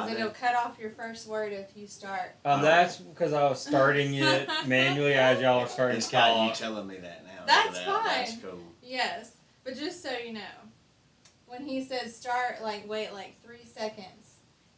Because it'll cut off your first word if you start. That's because I was starting it manually as y'all are starting to talk. It's got you telling me that now. That's fine. That's cool. Yes. But just so you know, when he says start, wait 3 seconds.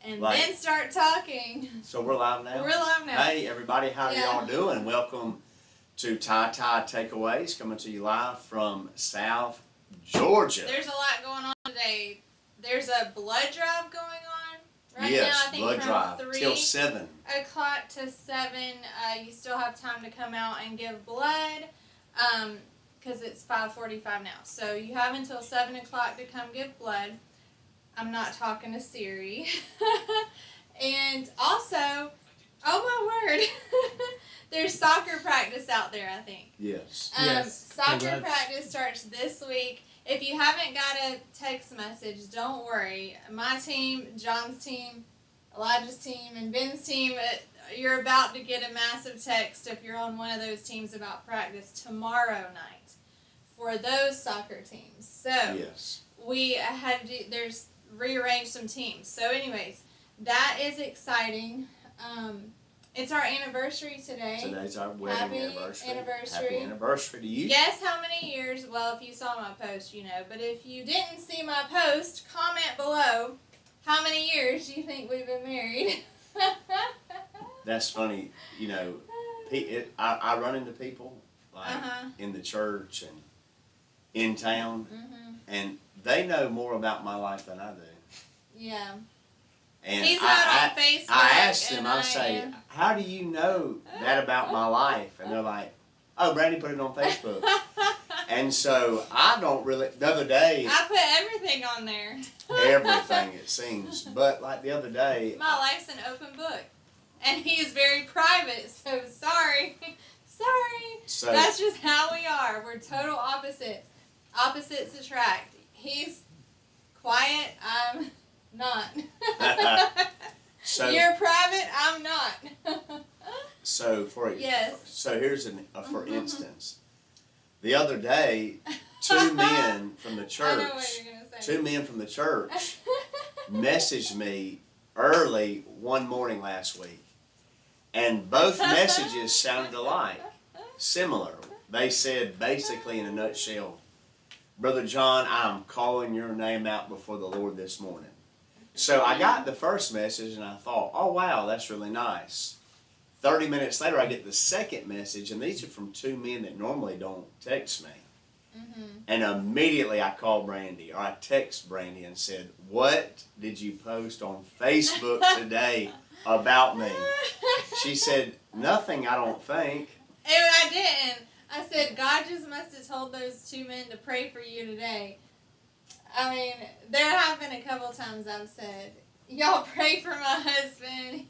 And then start talking. So we're live now? We're live now. Hey, everybody. How are y'all doing? Welcome to TyTy Takeaways, coming to you live from South Georgia. There's a lot going on today. There's a blood drive going on right yes, now. I think blood from drive 3 till 7 o'clock to 7. You still have time to come out and give blood because it's 5:45 now. So you have until 7 o'clock to come give blood. I'm not talking to Siri. And also, oh my word, there's soccer practice out there, I think. Yes. Soccer practice starts this week. If you haven't got a text message, don't worry. My team, John's team, Elijah's team, and Ben's team, you're about to get a massive text if you're on one of those teams about practice tomorrow night for those soccer teams. So yes. we had to, there's rearranged some teams. So anyways, that is exciting. It's our anniversary today. Today's our wedding anniversary. Happy anniversary to you. Guess how many years? Well, if you saw my post, you know. But if you didn't see my post, comment below. How many years do you think we've been married? That's funny. You know, I run into people in the church and in town, and they know more about my life than I do. Yeah. And he's not on Facebook. I asked them, I say, how do you know that about my life? And they're like, oh, Brandi put it on Facebook. And so I don't really, the other day. I put everything on there. Everything, it seems. But like the other day. My life's an open book. And he is very private, so sorry. Sorry. So, that's just how we are. We're total opposites. Opposites attract. He's quiet, I'm not. So, you're private, I'm not. So here's for instance, the other day, two men from the church messaged me early one morning last week, and both messages sounded alike, similar. They said basically in a nutshell, Brother John, I'm calling your name out before the Lord this morning. So I got the first message and I thought, oh wow, that's really nice. 30 minutes later I get the second message, and these are from two men that normally don't text me. And immediately I called Brandi, or I text Brandi and said, what did you post on Facebook today about me? She said, nothing, I don't think. I didn't. I said, God just must have told those two men to pray for you today. I mean, there have been a couple times I've said, y'all pray for my husband.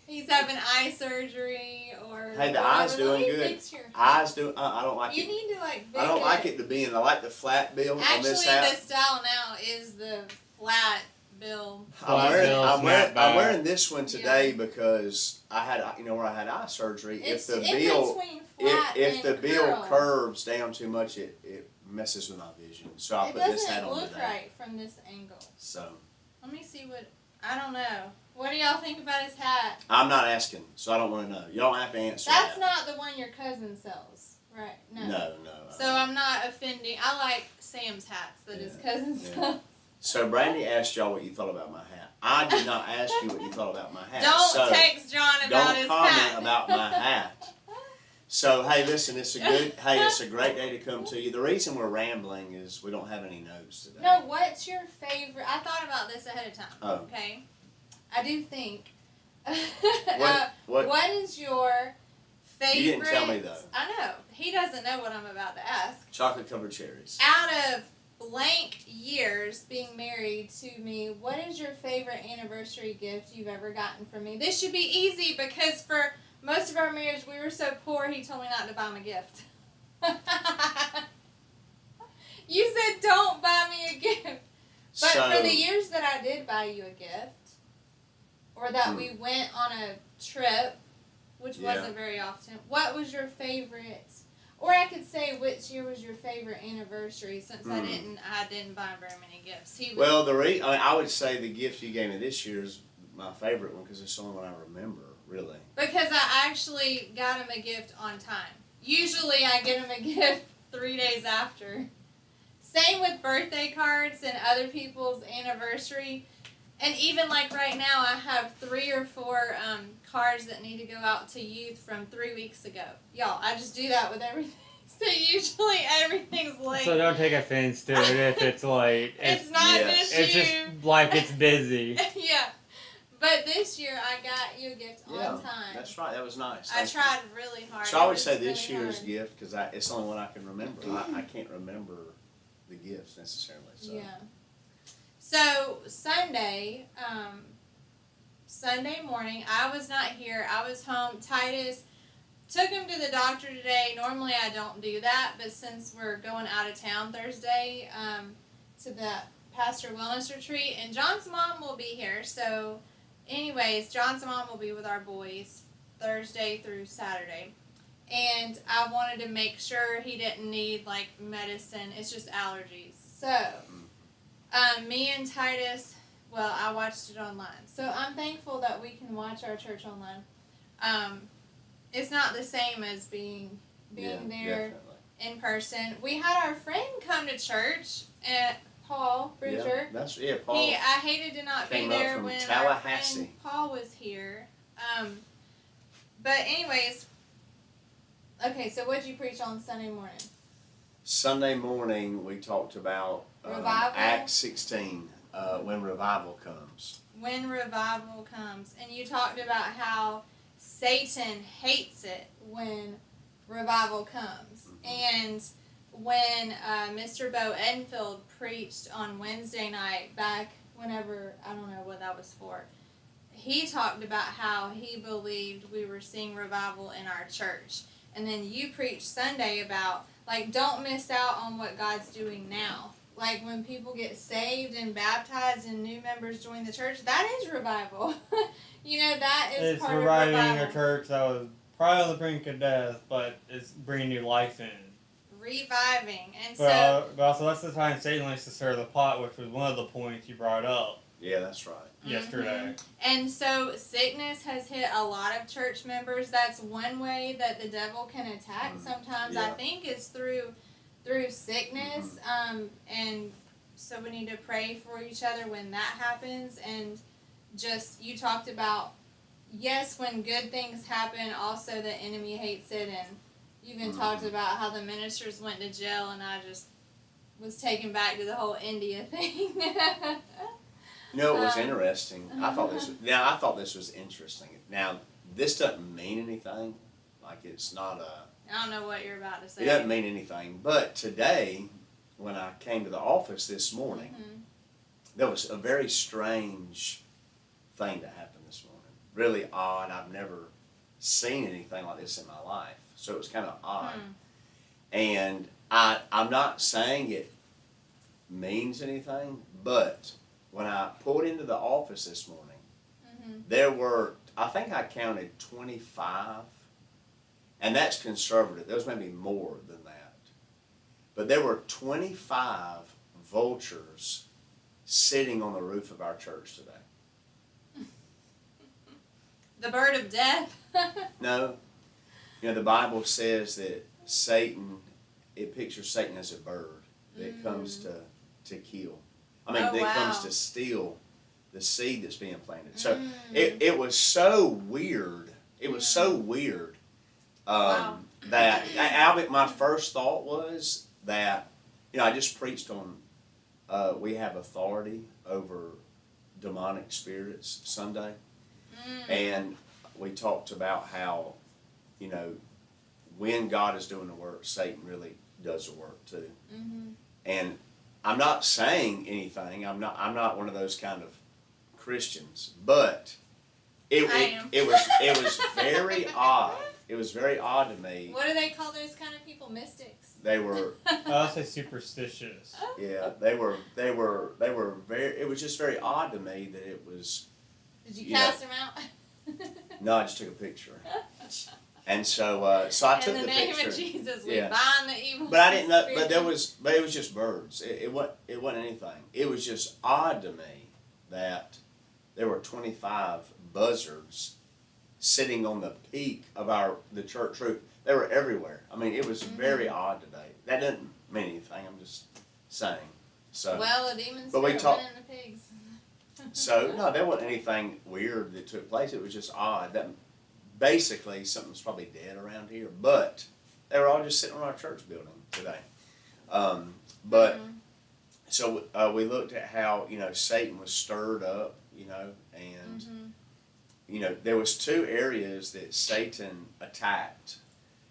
He's having eye surgery or hey, the eye's doing good. Eyes do. I don't like it. You need to like. I don't like it to be in. I like the flat bill on this hat. Actually, the style now is the flat bill. I'm wearing this one today because I had, where I had eye surgery. It's if the bill curves down too much, it messes with my vision. So I put this hat on today. It doesn't look right from this angle. So. Let me see what. I don't know. What do y'all think about his hat? I'm not asking, so I don't want to know. You don't have to answer. That's not the one your cousin sells, right? No. No. So I'm not offending. I like Sam's hats that his cousin sells. So Brandi asked y'all what you thought about my hat. I did not ask you what you thought about my hat. Don't text John about his hat. Don't comment about my hat. So hey, listen, it's a great day to come to you. The reason we're rambling is we don't have any notes today. No, what's your favorite? I thought about this ahead of time. Oh. Okay. I do think. What is your favorite? You didn't tell me though. I know. He doesn't know what I'm about to ask. Chocolate covered cherries. Out of blank years being married to me, what is your favorite anniversary gift you've ever gotten from me? This should be easy because for most of our marriage we were so poor he told me not to buy him a gift. You said don't buy me a gift. But for the years that I did buy you a gift, or that we went on a trip, which wasn't very often, what was your favorite? Or I could say, which year was your favorite anniversary? Since I didn't buy very many gifts. Well, I would say the gift you gave me this year is my favorite one because it's the only one I remember, really. Because I actually got him a gift on time. Usually I get him a gift 3 days after. Same with birthday cards and other people's anniversary. And even like right now, I have 3 or 4 cards that need to go out to youth from 3 weeks ago. Y'all, I just do that with everything. So usually everything's late. So don't take offense to it if it's late. It's not Yes. this It's year. just like it's busy. Yeah. But this year I got you a gift on time. That's right. That was nice. I tried really hard. So I It would was say this really year's hard. gift because it's the only one I can remember. I can't remember the gifts necessarily. So. Yeah. So Sunday morning, I was not here. I was home. Titus took him to the doctor today. Normally I don't do that, but since we're going out of town Thursday to the Pastor Wellness Retreat, and John's mom will be here. So anyways, John's mom will be with our boys Thursday through Saturday. And I wanted to make sure he didn't need like medicine. It's just allergies. So me and Titus, well, I watched it online. So I'm thankful that we can watch our church online. It's not the same as being there Definitely. in person. We had our friend come to church, Paul Bridger. Paul. I hated to not be came up there from when our Tallahassee. friend Paul was here. But anyways, okay, so what did you preach on Sunday morning? Sunday morning we talked about Revival? Acts 16, when revival comes. When revival comes. And you talked about how Satan hates it when revival comes. And when Mr. Bo Enfield preached on Wednesday night, back whenever, I don't know what that was for, he talked about how he believed we were seeing revival in our church. And then you preached Sunday about, like, don't miss out on what God's doing now. Like, when people get saved and baptized and new members join the church, that is revival. You know, that is It's part of reviving revival. a church that was probably on the brink of death, but it's bringing new life in. Reviving. And But also that's the time Satan likes to stir the pot, which was one of the points you brought up Yeah, that's right. yesterday. And so sickness has hit a lot of church members. That's one way that the devil can attack sometimes, I Yeah. think, is through sickness. And so we need to pray for each other when that happens. And just, you talked about, yes, when good things happen, also the enemy hates it. And you even talked about how the ministers went to jail, and I just was taken back to the whole India thing. You know, it was interesting. I thought this was interesting. Now, this doesn't mean anything. Like, it's not I don't know what you're about to say. it doesn't mean anything. But today, when I came to the office this morning, there was a very strange thing that happened this morning. Really odd. I've never seen anything like this in my life. So it was kind of odd. And I'm not saying it means anything, but when I pulled into the office this morning, there were, I think I counted 25, and that's conservative. There was maybe more than that. But there were 25 vultures sitting on the roof of our church today. The bird of death. No. You know, the Bible says that Satan, it pictures Satan as a bird that comes to kill. I mean, that comes to steal the seed that's being planted. So it was so weird. It was so weird that my first thought was that, you know, I just preached on we have authority over demonic spirits Sunday. And we talked about how, you know, when God is doing the work, Satan really does the work too. And I'm not saying anything. I'm not one of those kind of Christians, but it was very odd. It was very odd to me. What do they call those kind of people? Mystics. They were, I'll say superstitious. yeah, they were very. It was just very odd to me that it was. Did you cast them out? No, I just took a picture. And so I took the picture. In the name of Jesus, we Yeah. bind the evil. But I didn't know. spirit. But it was just birds. It wasn't anything. It was just odd to me that there were 25 buzzards sitting on the peak of the church roof. They were everywhere. I mean, it was very odd today. That doesn't mean anything. I'm just saying. So, well, a demon but we spirit talk- went in the pigs. so no, there wasn't anything weird that took place. It was just odd. That basically something's probably dead around here, but they were all just sitting on our church building today. But so we looked at how Satan was stirred up, and there was 2 areas that Satan attacked.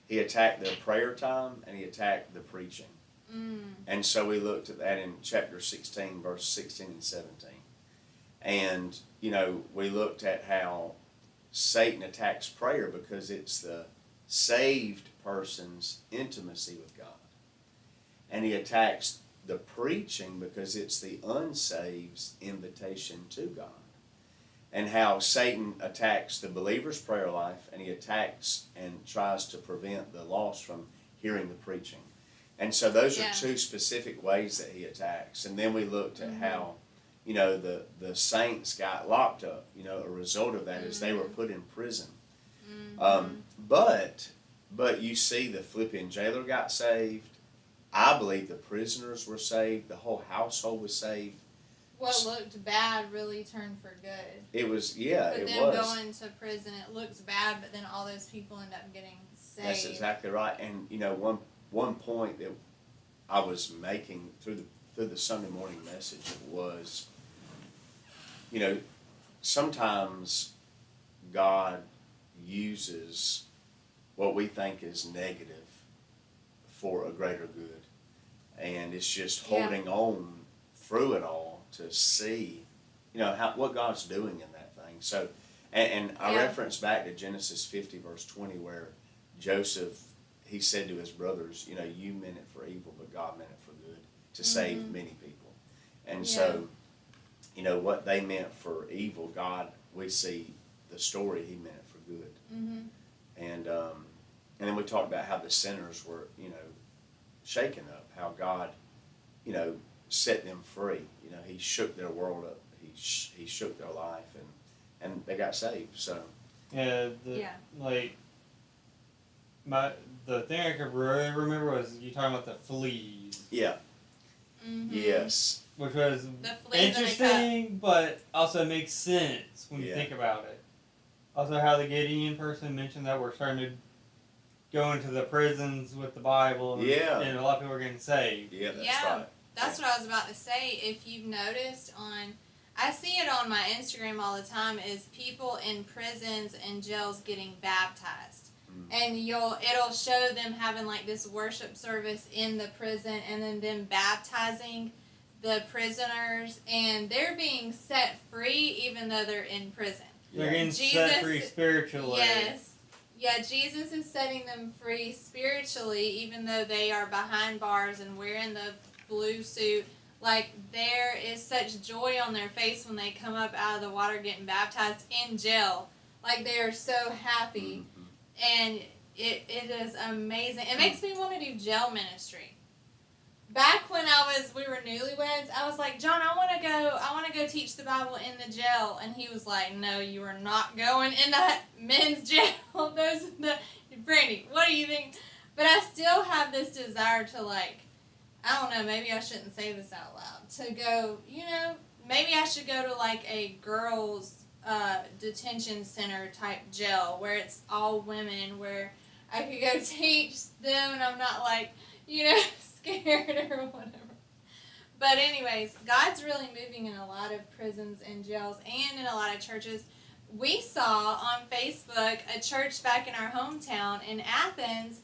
He attacked the prayer time and he attacked the preaching. And so we looked at that in chapter 16, verse 16 and 17. And, we looked at how Satan attacks prayer because it's the saved person's intimacy with God. And he attacks the preaching because it's the unsaved's invitation to God. And how Satan attacks the believer's prayer life, and he attacks and tries to prevent the lost from hearing the preaching. And so those are 2 specific ways that he attacks. And then we looked at how, the saints got locked up. A result of that is they were put in prison. But you see the Philippian jailer got saved. I believe the prisoners were saved. The whole household was saved. What looked bad really turned for good. It was, But it them was. going to prison, it looks bad, but then all those people end up getting saved. That's exactly right. And one point that I was making through the Sunday morning message was, sometimes God uses what we think is negative for a greater good. And it's just holding on through it all to see, what God's doing in that thing. So, and I reference back to Genesis 50, verse 20, where Joseph, he said to his brothers, you meant it for evil, but God meant it for good, to save many people. And so, what they meant for evil, God, we see the story, he meant it for good. And then we talked about how the sinners were, shaken up, how God, set them free. He shook their world up. He shook their life, and they got saved. So the thing I could really remember was you talking about the fleas. Yeah. Yes. Which was The fleas interesting, but also makes sense when you think about it. Also, how the Gideon person mentioned that we're starting to go into the prisons with the Bible, and a lot of people are getting saved. Yeah, that's right. That's what I was about to say. If you've noticed I see it on my Instagram all the time, is people in prisons and jails getting baptized. And it'll show them having like this worship service in the prison, and then them baptizing the prisoners, and they're being set free even though they're in prison. They're getting set free spiritually. Yes. Yeah, Jesus is setting them free spiritually even though they are behind bars and wearing the blue suit. Like, there is such joy on their face when they come up out of the water getting baptized in jail. Like, they are so happy. And it is amazing. It makes me want to do jail ministry. Back when we were newlyweds, I was like, John, I want to go teach the Bible in the jail. And he was like, no, you are not going in that men's jail. Brandi, what do you think? But I still have this desire to, like, I don't know, maybe I shouldn't say this out loud, to go, maybe I should go to like a girls' detention center type jail where it's all women, where I could go teach them and I'm not like, scared or whatever. But anyways, God's really moving in a lot of prisons and jails and in a lot of churches. We saw on Facebook a church back in our hometown in Athens.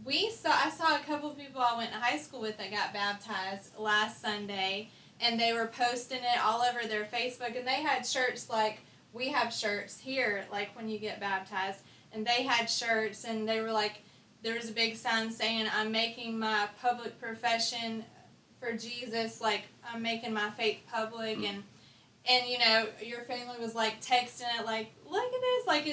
I saw a couple of people I went to high school with that got baptized last Sunday, and they were posting it all over their Facebook, and they had shirts like we have shirts here, like when you get baptized, and they had shirts, and they were like, there was a big sign saying, I'm making my public profession for Jesus, like I'm making my faith public, and your family was like texting it like, look at this, like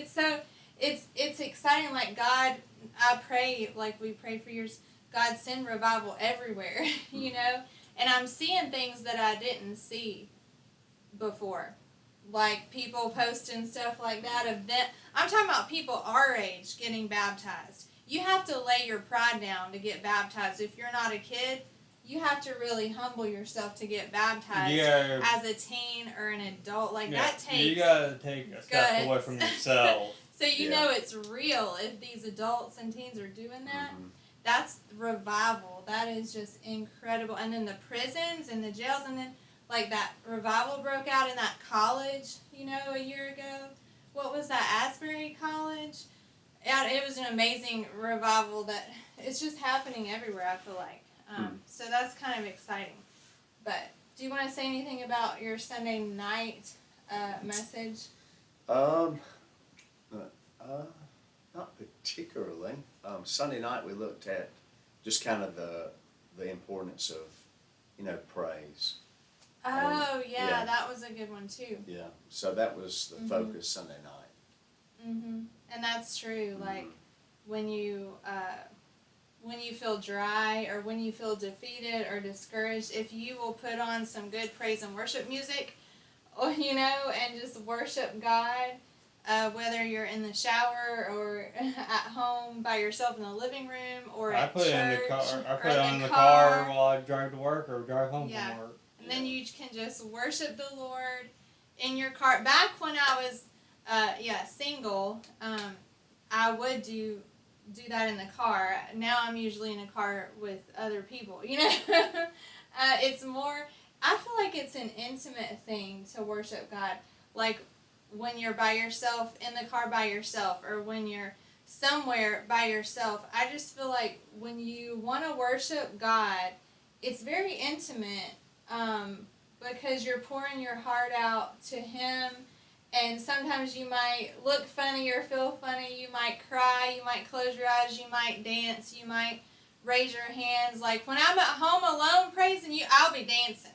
it's exciting, like God, I pray, like we pray for years, God send revival everywhere, and I'm seeing things that I didn't see before. like people posting stuff like that of them. I'm talking about people our age getting baptized. You have to lay your pride down to get baptized. If you're not a kid, you have to really humble yourself to get baptized as a teen or an adult. Like that takes. You gotta take a step away from yourself. So you know it's real if these adults and teens are doing that. That's revival. That is just incredible. And then the prisons and the jails, and then like that revival broke out in that college, a year ago. What was that, Asbury College? Yeah, it was an amazing revival that it's just happening everywhere, I feel like. So that's kind of exciting. But do you want to say anything about your Sunday night message? Not particularly. Sunday night we looked at just kind of the importance of, praise. Oh, yeah, that was a good one too. Yeah, so that was the focus Sunday night. And that's true. Like when you feel dry or when you feel defeated or discouraged, if you will put on some good praise and worship music, or and just worship God, whether you're in the shower or at home by yourself in the living room or at church. I put it in the car while I drive to work or drive home from work. And then you can just worship the Lord in your car. Back when I was single, I would do that in the car. Now I'm usually in a car with other people, It's more, I feel like it's an intimate thing to worship God. Like when you're by yourself, in the car by yourself, or when you're somewhere by yourself. I just feel like when you want to worship God, it's very intimate, because you're pouring your heart out to Him. And sometimes you might look funny or feel funny. You might cry. You might close your eyes. You might dance. You might raise your hands. Like when I'm at home alone praising you, I'll be dancing.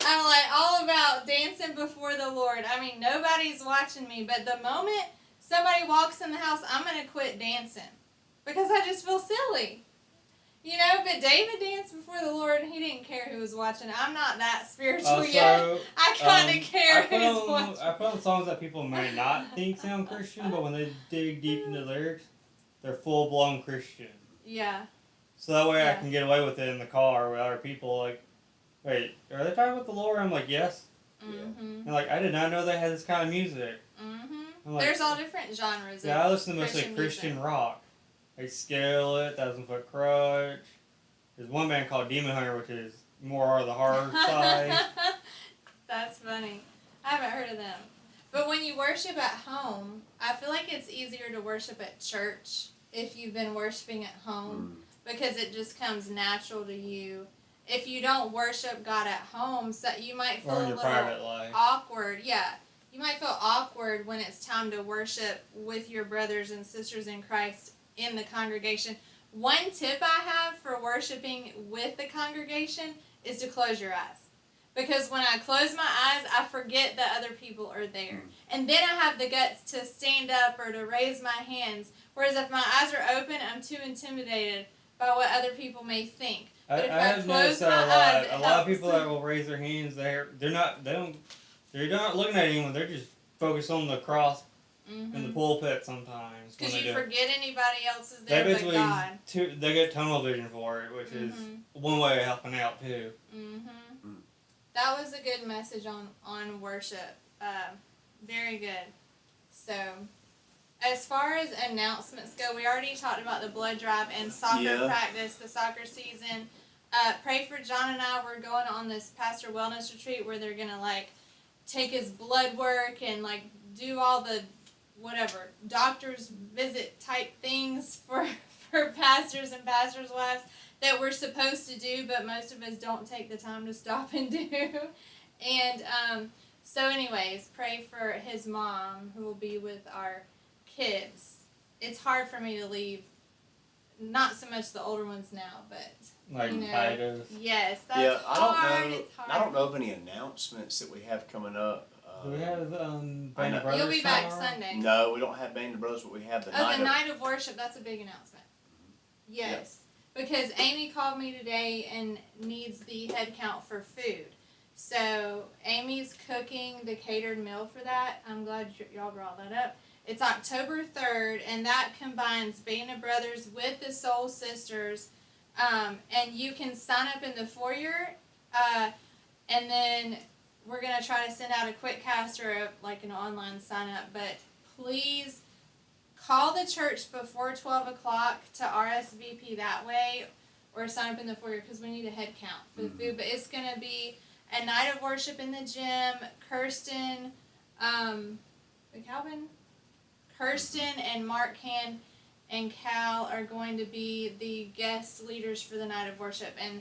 I'm like all about dancing before the Lord. I mean, nobody's watching me. But the moment somebody walks in the house, I'm going to quit dancing. Because I just feel silly. But David danced before the Lord, and he didn't care who was watching. I'm not that spiritual yet. I kind of care who's watching. I put on songs that people may not think sound Christian, but when they dig deep into the lyrics, they're full-blown Christian. Yeah. So that way I can get away with it in the car with other people. Like, wait, are they talking about the Lord? I'm like, yes. And like, I did not know they had this kind of music. Like, there's all different genres. Yeah, I listen to mostly Christian rock. Like Skillet, 1,000 Foot Crutch. There's one band called Demon Hunter, which is more of the hard side. That's funny. I haven't heard of them. But when you worship at home, I feel like it's easier to worship at church if you've been worshiping at home, because it just comes natural to you. If you don't worship God at home, so you might feel a little awkward. Yeah. You might feel awkward when it's time to worship with your brothers and sisters in Christ in the congregation. One tip I have for worshiping with the congregation is to close your eyes. Because when I close my eyes, I forget that other people are there. And then I have the guts to stand up or to raise my hands. Whereas if my eyes are open, I'm too intimidated by what other people may think. But if I close my eyes, a lot of people that will raise their hands, they're not looking at anyone. They're just focused on the cross in the pulpit sometimes. Because you forget anybody else is there but God. They get tunnel vision for it, which is one way of helping out too. That was a good message on worship. Very good. So, as far as announcements go, we already talked about the blood drive and soccer practice, the soccer season. Pray for John and I. We're going on this pastor wellness retreat where they're going to take his blood work and do all the doctor's visit type things for pastors and pastors' wives that we're supposed to do, but most of us don't take the time to stop and do. And so anyways, pray for his mom who will be with our kids. It's hard for me to leave, not so much the older ones now, but Titus. Yes, that's hard. It's hard. I don't know of any announcements that we have coming up. Do we have Band of Brothers? You'll be back Sunday. No, we don't have Band of Brothers, but we have the night of worship. That's a big announcement. Yes, because Amy called me today and needs the head count for food. So Amy's cooking the catered meal for that. I'm glad y'all brought that up. It's October 3rd, and that combines Band of Brothers with the Soul Sisters. And you can sign up in the foyer, and then we're going to try to send out a quick cast or like an online sign up. But please call the church before 12 o'clock to RSVP that way, or sign up in the foyer because we need a head count for the food. But it's going to be a night of worship in the gym. Kirsten and Mark Hand and Cal are going to be the guest leaders for the night of worship. And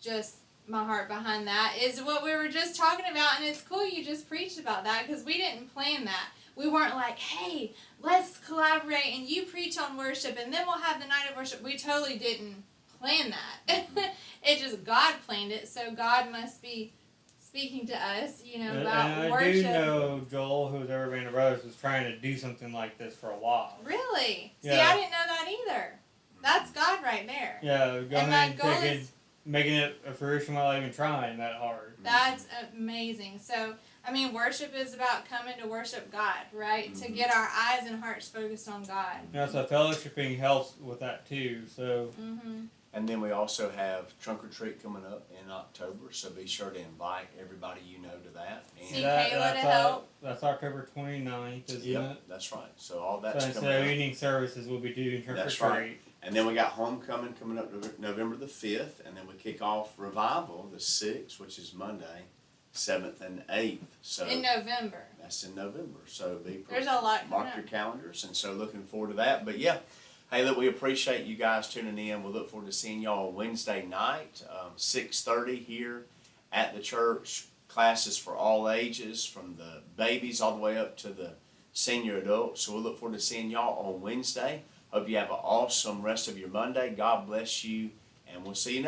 just my heart behind that is what we were just talking about. And it's cool you just preached about that because we didn't plan that. We weren't like, hey, let's collaborate and you preach on worship and then we'll have the night of worship. We totally didn't plan that. It just God planned it. So God must be speaking to us, about and worship. I do know Joel, who's ever Band of Brothers, was trying to do something like this for a while. Really? Yeah. See, I didn't know that either. That's God right there. Yeah, making it a fruition while even trying that hard. That's amazing. So, worship is about coming to worship God, right? To get our eyes and hearts focused on God. So fellowshipping helps with that too. So. And then we also have Trunk or Treat coming up in October, so be sure to invite everybody you know to that. And See Kayla to help. That's October 29th, isn't it? That's right. So all that's coming so up. evening services will be doing Trunk or Treat. Right. And then we got Homecoming coming up November the 5th, and then we kick off Revival the 6th, which is Monday, 7th and 8th. So in November. That's in November. So there's a lot. Mark your calendars, and so looking forward to that. But yeah. Hey, look, we appreciate you guys tuning in. We'll look forward to seeing y'all Wednesday night, 6:30 here at the church. Classes for all ages, from the babies all the way up to the senior adults. So we'll look forward to seeing y'all on Wednesday. Hope you have an awesome rest of your Monday. God bless you, and we'll see you next